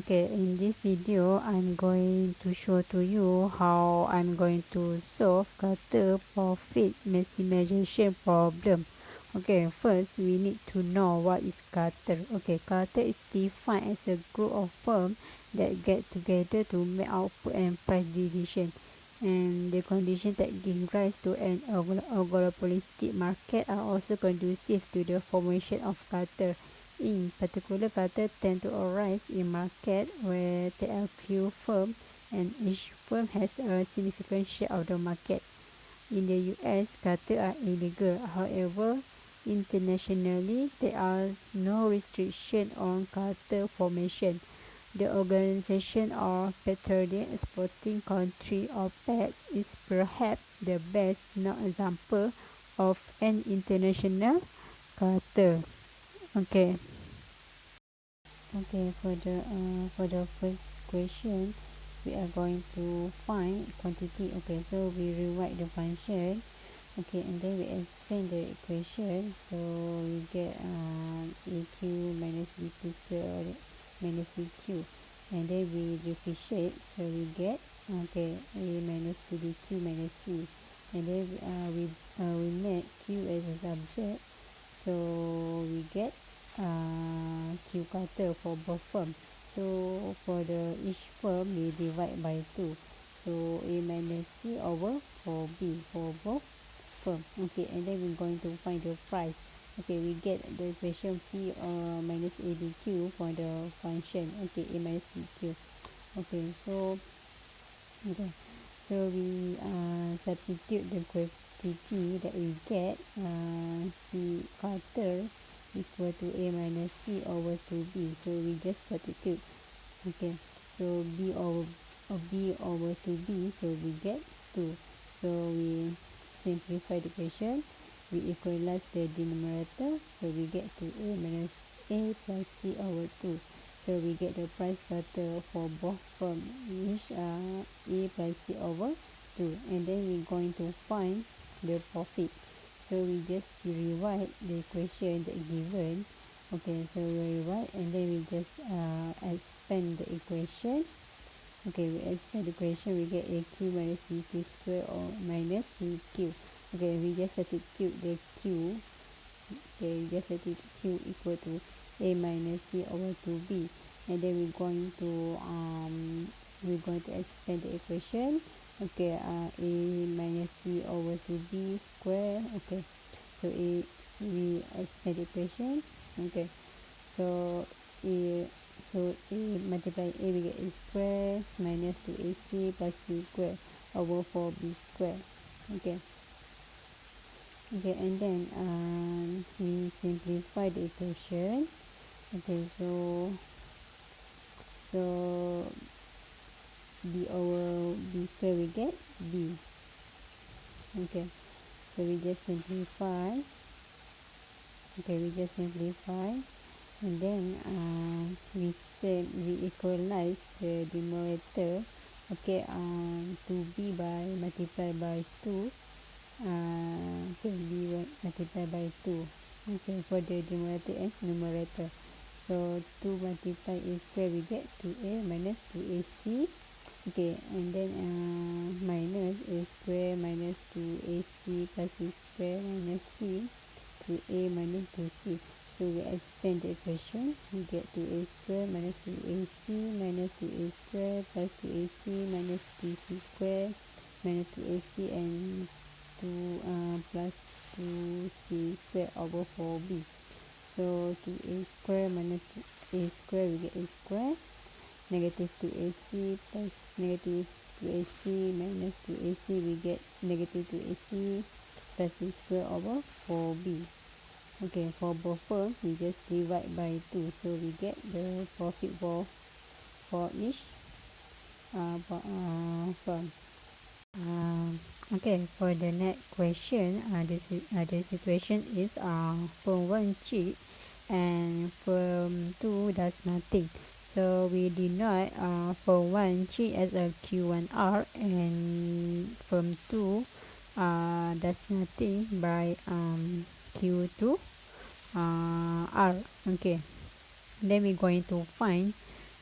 Okay, in this video I'm going to show to you how I'm going to solve Cartel profit maximization problem. Okay, first we need to know what is Cartel. Okay, Cartel is defined as a group of firms that get together to make output and price decision, and the conditions that give rise to an oligopolistic market are also conducive to the formation of cartel. In particular, cartel tend to arise in market where there are few firms and each firm has a significant share of the market. In the US, cartels are illegal. However, internationally, there are no restriction on cartel formation. The Organization of Petroleum Exporting Countries or PEX is perhaps the best known example of an international cartel. Okay. Okay, for the first question, we are going to find quantity. Okay, so we rewrite the function. Okay, and then we explain the equation. So we get AQ minus B2 square minus CQ, and then we differentiate. So we get okay A minus 2DQ minus C, and then we make Q as a subject. So we get Q cartel for both firm. So for the each firm we divide by 2. So A minus C over 4B for both firm. Okay, and then we're going to find the price. Okay, we get the equation P minus ABQ for the function. Okay, A minus BQ. Okay, so we substitute the quantity that we get C cartel equal to A minus C over 2B. So we just substitute. Okay, so B over 2B, so we get 2. So we simplify the equation. We equalize the denominator, so we get to A minus A plus C over 2. So we get the price cartel for both from each A plus C over 2. And then we're going to find the profit. So we just rewrite the equation that given. Okay, so we rewrite and then we just expand the equation. Okay, we expand the equation, we get AQ minus BQ square or minus CQ. Okay, we just substitute the Q. Okay, we just substitute Q equal to A minus C over 2B. And then we're going to expand the equation. Okay, A minus C over 2B square. Okay, so we expand the equation. Okay, so A multiply A, we get A square minus 2AC plus C square over 4B square. Okay, and then we simplify the equation. Okay, so B over B square we get B. Okay, so we just simplify. Okay, we just simplify, and then we equalize the numerator. Okay, 2b by multiply by 2. Okay, b multiply by 2. Okay, for the numerator and numerator. So 2 multiply A square we get 2A minus 2AC. Okay, and then minus A square minus 2AC plus C square minus C. 2A minus 2C. So we expand the equation. We get 2A square minus 2AC minus 2A square plus 2AC minus 2C square minus 2AC and 2 plus 2C square over 4B. So 2A square minus 2A square we get A square. Negative 2AC plus negative 2AC minus 2AC we get negative 2AC plus C square over 4B. Okay, for both firms we just divide by 2, so we get the profit for each firm. Okay, for the next question, the situation is firm 1 cheat and firm 2 does nothing. So we denote firm 1 cheat as a Q1R and firm 2 does nothing by Q2 R. Okay, then we're going to find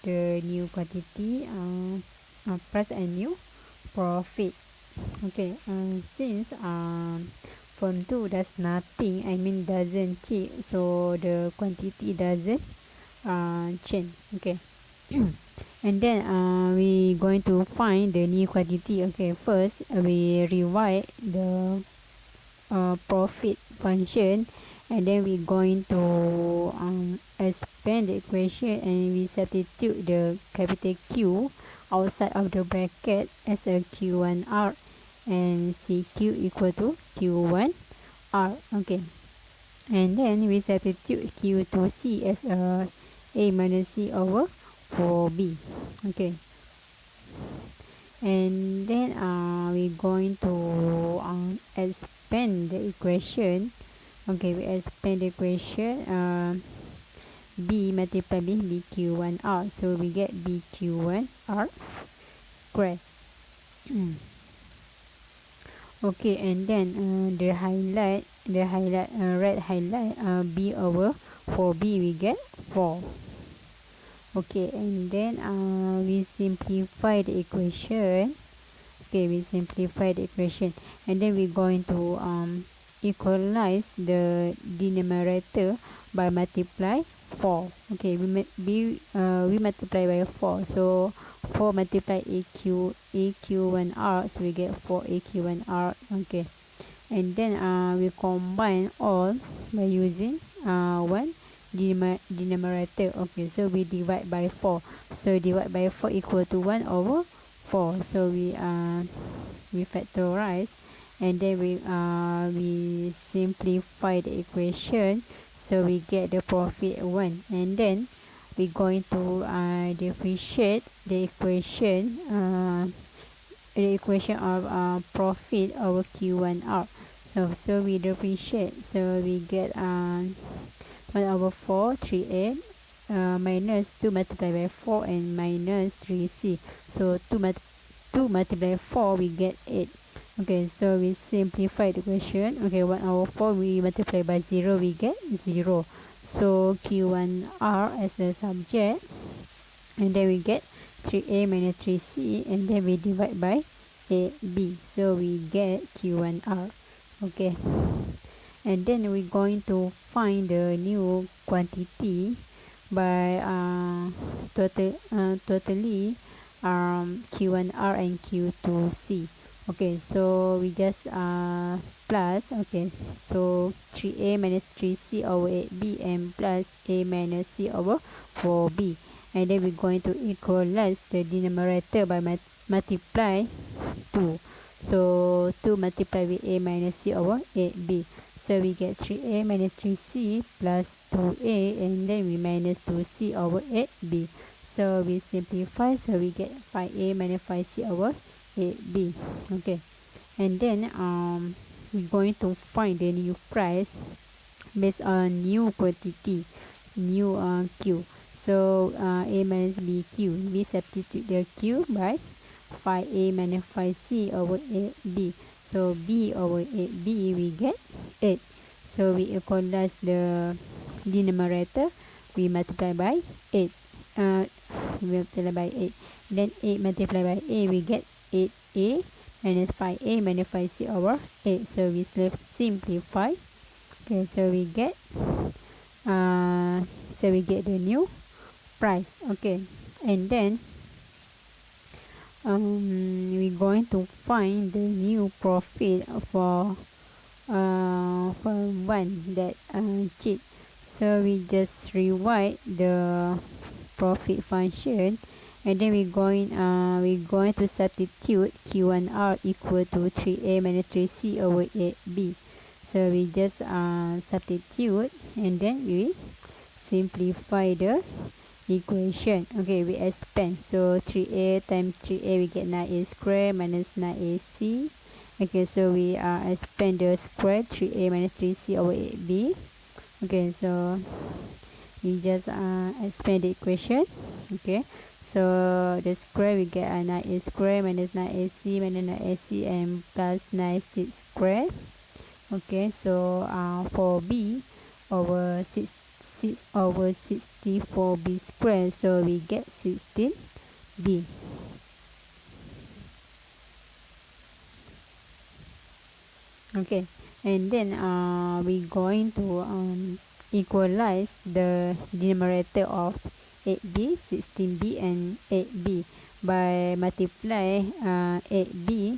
the new quantity, price and new profit. Okay, since form 2 does nothing, I mean doesn't change, so the quantity doesn't change. Okay. And then we going to find the new quantity. Okay, first we rewrite the profit function, and then we going to expand the equation, and we substitute the capital Q outside of the bracket as a Q1R, and CQ equal to Q1R. Okay, and then we substitute Q to C as A minus C over 4B. Okay, and then we're going to expand the equation. Okay, we expand the equation, B multiplied by BQ1R, so we get BQ1R squared. Okay, and then the red highlight, B over 4B, we get 4. Okay, and then we simplify the equation. Okay, we simplify the equation, and then we're going to equalize the denominator by multiply 4. Okay, we multiply by 4, so 4 multiply AQ1R, so we get 4 AQ1R. Okay, and then we combine all by using 1 denominator. Okay, so we divide by 4, so divide by 4 equal to 1 over 4, so we factorize, and then we simplify the equation, so we get the profit 1, and then we're going to differentiate the equation of profit over Q1R. So we differentiate, so we get 1 over 4 3A minus 2 multiplied by 4 and minus 3C, so 2 multiplied by 4 we get 8. Okay, so we simplify the equation. Okay, 1 over 4 we multiply by 0, we get 0, so Q1R as a subject, and then we get 3A minus 3C, and then we divide by AB, so we get Q1R. Okay, and then we're going to find the new quantity by totally Q1R and Q2C. Okay, so we just plus. Okay, so 3A minus 3C over 8B and plus A minus C over 4B, and then we're going to equalize the denominator by multiply 2, so 2 multiplied with A minus C over 8B, so we get 3A minus 3C plus 2A, and then we minus 2C over 8B, so we simplify, so we get 5A minus 5C over 8B. Okay, and then we're going to find the new price based on new quantity, new Q. So A minus BQ, we substitute the Q by 5A minus 5C over 8B, so B over 8B we get 8, so we equalize the denominator, we multiply by 8, we multiply by 8, then 8 multiplied by A we get 8A minus 5A minus 5C over 8, so we simplify. Okay, so we get the new price. Okay, and then we're going to find the new profit for one that cheat, so we just rewrite the profit function, and then we're going to substitute Q1R equal to 3A minus 3C over 8B, so we just substitute, and then we simplify the equation. Okay, we expand, so 3A times 3A we get 9A squared minus 9AC. Okay, so we expand the square, 3A minus 3C over 8B. Okay, so we just expand the equation. Okay, so the square we get 9A squared minus 9AC minus 9AC and plus 9C squared. Okay, so 4B over 6 6/64b squared, so we get 16b. Okay, and then we going to equalize the numerator of 8b, 16b, and 8b by multiply 8b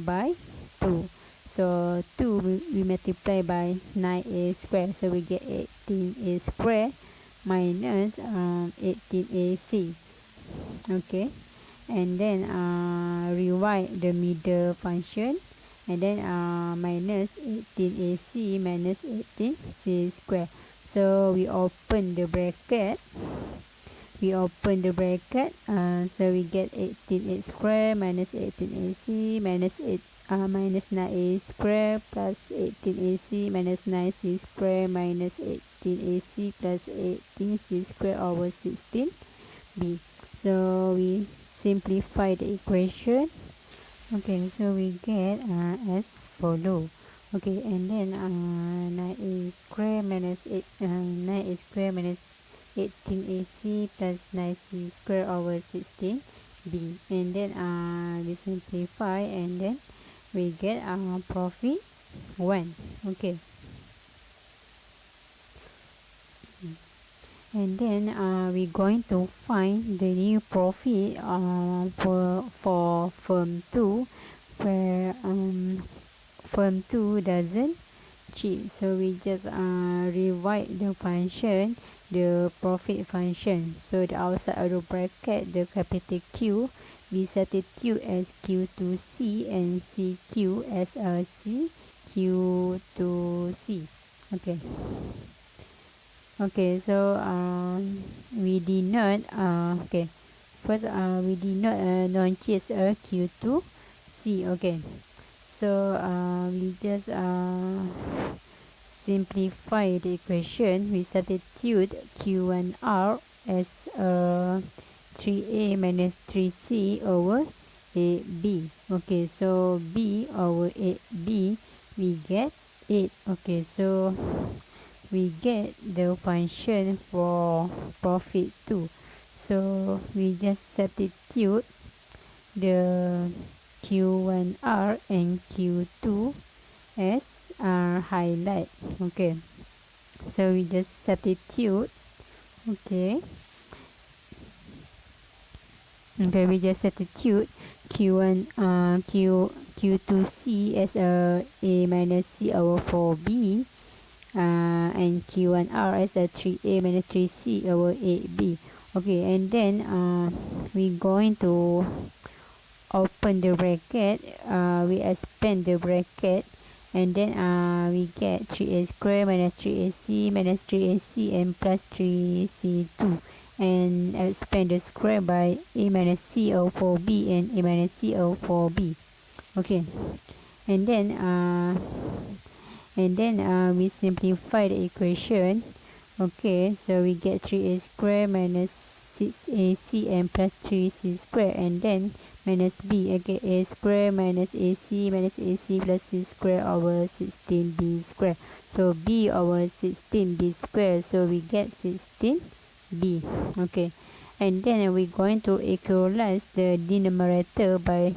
by 2. So 2 we multiply by 9a squared, so we get 18a squared minus 18ac. Okay, and then rewrite the middle function, and then minus 18ac minus 18c squared. So we open the bracket, so we get 18a squared minus 18ac minus 9a squared plus 18ac minus 9c squared minus 18ac plus 18c squared over 16b. So we simplify the equation. Okay, so we get as follow. Okay, and then 9a squared minus 9a squared minus 18ac plus 9c squared over 16b, and then we simplify, and then we get profit 1. Okay, and then we're going to find the new profit for firm 2, where firm 2 doesn't cheat. So we just rewrite the function, the profit function. So the outside of the bracket, the capital Q, we substitute as Q2C and CQ as CQ2C. Okay, so we denote first we denote non-cheats Q2C. Okay, so we just simplify the equation. We substitute Q1R as 3a minus 3c over 8b. Okay, so b over 8b we get 8. Okay, so we get the function for profit 2. So we just substitute the Q1R and Q2 as highlight. Okay, so we just substitute. Okay, we just substitute Q2C as a minus c over 4b, and Q1R as a 3a minus 3c over 8b. Okay, and then we're going to open the bracket, we expand the bracket, and then we get 3a squared minus 3ac minus 3ac and plus 3c2, and expand the square by a minus c over 4b and a minus c over 4b. Okay, and then we simplify the equation. Okay, so we get 3a squared minus 6ac and plus 3c squared, and then minus b. Okay, a squared minus ac minus ac plus c squared over 16b squared. So b over 16b squared, so we get 16b. Okay, and then we're going to equalize the denominator by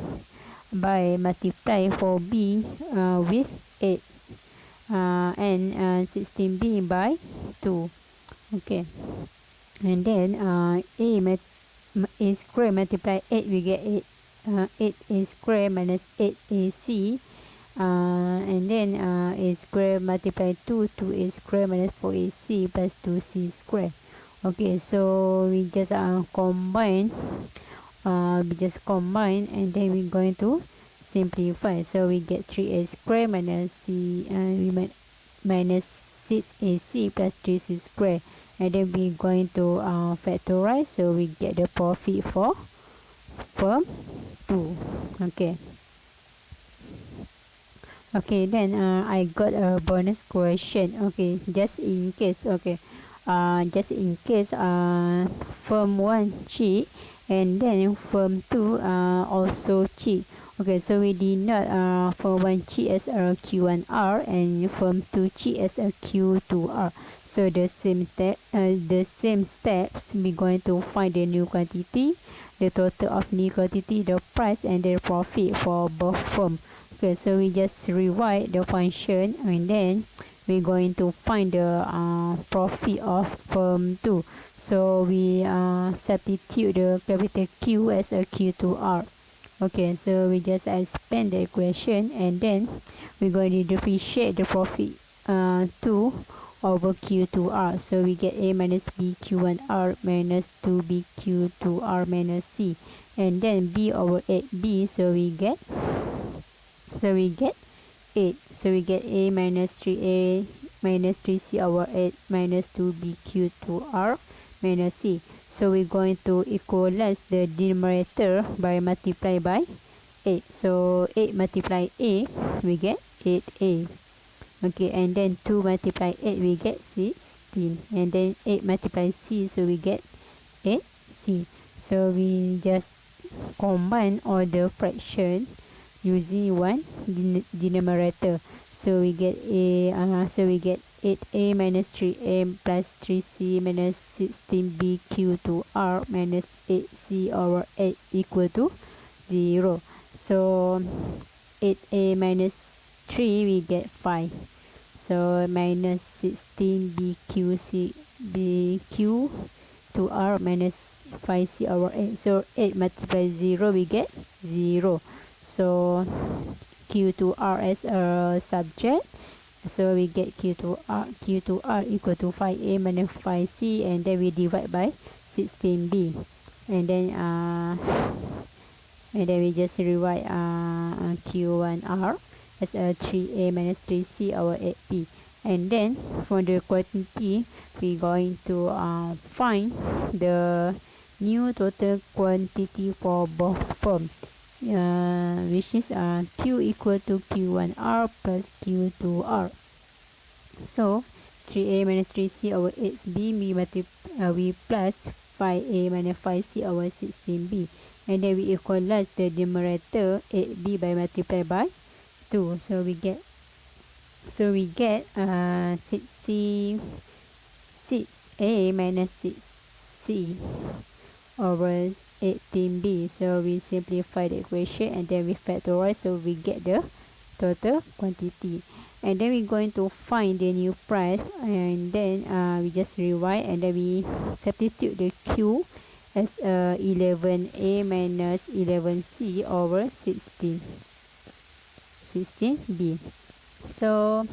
multiply 4b with 8 and 16b by 2. Okay, and then a square multiply 8, we get 8a square minus 8ac, and then a square multiply 2a square minus 4ac plus 2c square. Okay, so we just combine, and then we're going to simplify. So we get 3a square minus c minus 6ac plus 3c square, and then we're going to factorize, so we get the profit for firm 2. Okay, then I got a bonus question. Okay, just in case firm 1 cheat, and then firm 2 also cheat. Okay, so we denote form 1 G as a Q1R and form 2 G as a Q2R. So the same steps, we're going to find the new quantity, the total of new quantity, the price, and the profit for both firm. Okay, so we just rewrite the function, and then we're going to find the profit of firm 2. So we substitute the capital Q as a Q2R. Okay, so we just expand the equation, and then we're going to differentiate the profit 2 over Q2R. So we get A minus B Q1R minus 2B Q2R minus C, and then B over 8B. So we get 8. So we get A minus 3A minus 3C over 8 minus 2B Q2R minus C. So we're going to equalize the denominator by multiply by 8. So 8 multiply A, we get 8A. Okay, and then 2 multiply 8, we get 16. And then 8 multiply C, so we get 8C. So we just combine all the fraction using one denominator. So we get 8A minus 3A plus 3C minus 16B Q2R minus 8C over 8 equal to 0. So 8A minus 3, we get 5. So minus 16B Q2R minus 5C over 8. So 8 multiply 0, we get 0. So Q2R as a subject, so we get Q2R equal to 5A minus 5C, and then we divide by 16B, and then we just rewrite Q1R as a 3A minus 3C over 8B. And then for the quantity, we're going to find the new total quantity for both firms, which is Q equal to Q1R plus Q2R. So 3A minus 3C over 8B, we plus 5A minus 5C over 16B, and then we equalize the numerator 8B by multiply by 2. So we get 6A minus 6C over 18B. So we simplify the equation, and then we factorize, so we get the total quantity. And then we're going to find the new price, and then we just rewrite, and then we substitute the Q as 11A minus 11C over 16B. So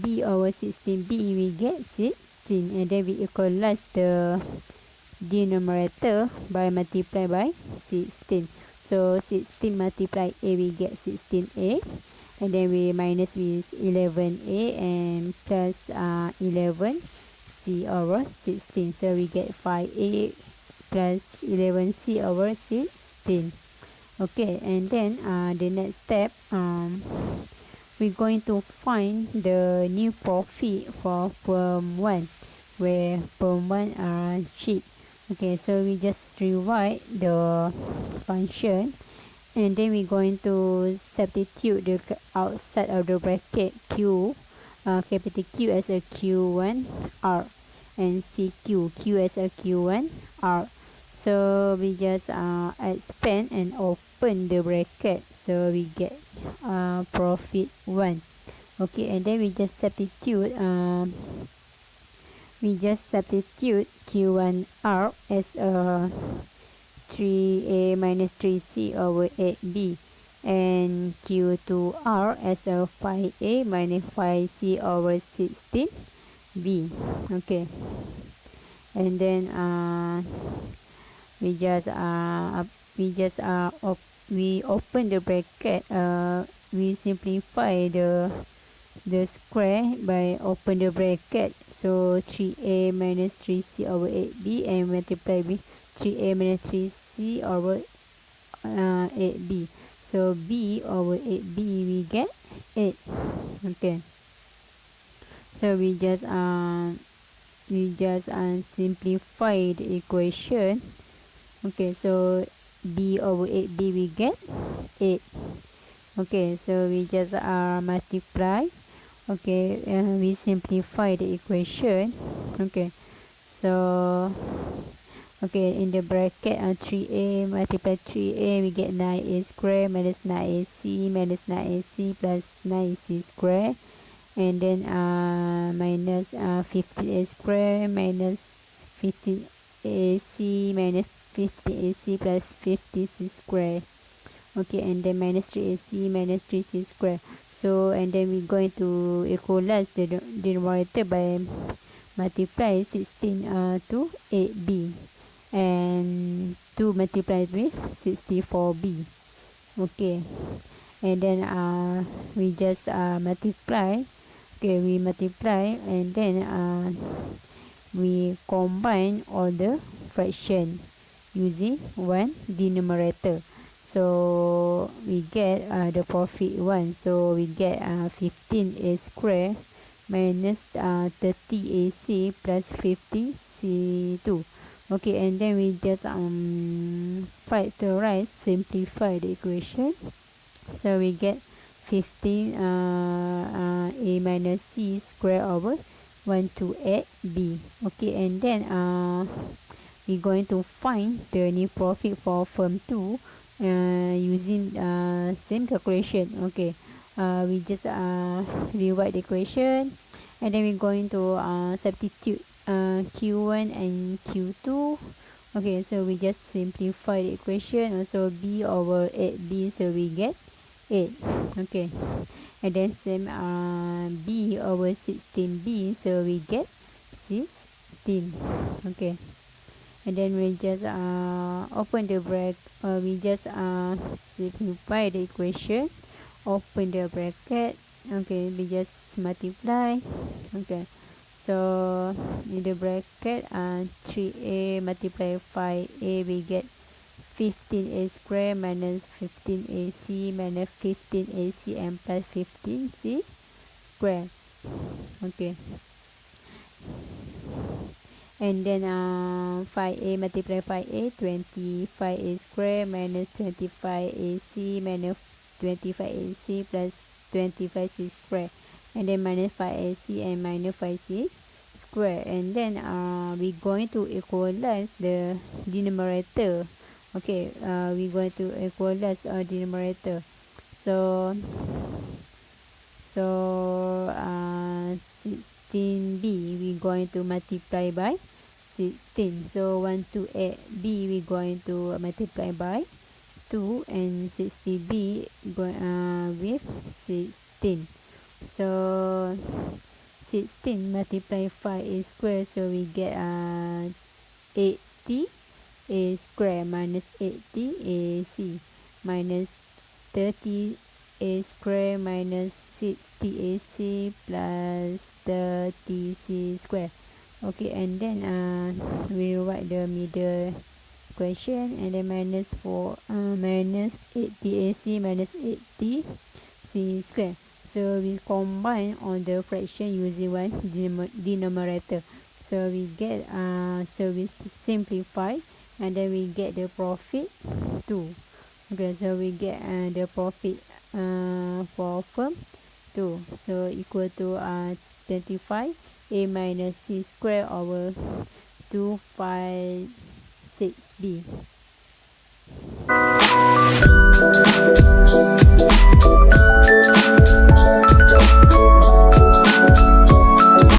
B over 16B, we get 16, and then we equalize the denominator by multiply by 16. So 16 multiply A, we get 16A, and then we minus with 11A and plus 11C over 16. So we get 5A plus 11C over 16. Okay, and then the next step, we're going to find the new profit for firm 1, where firm 1 are cheap. Okay, so we just rewrite the function, and then we're going to substitute the outside of the bracket Q, capital Q as a Q1R, and CQ, Q as a Q1R. So we just expand and open the bracket, so we get profit 1. Okay, and then we just substitute Q1R as a 3A minus 3C over 8B, and Q2R as a 5A minus 5C over 16B. Okay, and then we open the bracket. We simplify the square by open the bracket, so 3A minus 3C over 8B, and multiply with 3A minus 3C over 8B. So B over 8B, we get 8. Okay, so we just simplify the equation. Okay, so 8b over 8b, we get 8. Okay, so we just multiply. Okay, we simplify the equation. Okay, so okay, in the bracket 3a multiply 3a, we get 9a square minus 9ac minus 9ac plus 9c square, and then minus 15a square minus 15ac minus 15ac plus 50c square. Okay, and then minus 3ac minus 3c square. So, and then we're going to equalize the denominator by multiply 16 to 8b, and 2 multiplied with 64b. Okay, and then we just multiply. Okay, we multiply, and then we combine all the fraction using one denominator. So we get the profit 1. So we get 15a square minus 30ac plus 50c2. Okay, and then we just factorize, simplify the equation. So we get 15 a minus c square over 1 to 8b. Okay, and then we're going to find the new profit for firm 2 using same calculation. Okay, we just rewrite the equation, and then we're going to substitute q1 and q2. Okay, so we just simplify the equation. Also b over 8b, so we get 8. Okay, and then same b over 16b, so we get 16. Okay, and then we just open the bracket. We just simplify the equation, open the bracket. Okay, we just multiply. Okay, so in the bracket 3a multiply 5a, we get 15a square minus 15ac minus 15ac and plus 15c square. Okay, and then 5a multiply 5a, 25a square minus 25ac minus 25ac plus 25c square, and then minus 5ac and minus 5c square, and then we're going to equalize the denominator. Okay, we're going to equalize our denominator. So 16b, we're going to multiply by 16. So 1 to 8b, we're going to multiply by 2, and 60b with 16. So 16 multiply 5 a square, so we get 80 a square minus 80 ac minus 30 a square minus 60 ac plus 30c square. Okay, and then we write the middle equation, and then minus 4 minus 80 ac minus 80 c square. So we combine all the fraction using one denominator. So we get so we simplify, and then we get the profit 2. Okay, so we get the profit for firm 2, so equal to 25 a minus c square over 256b.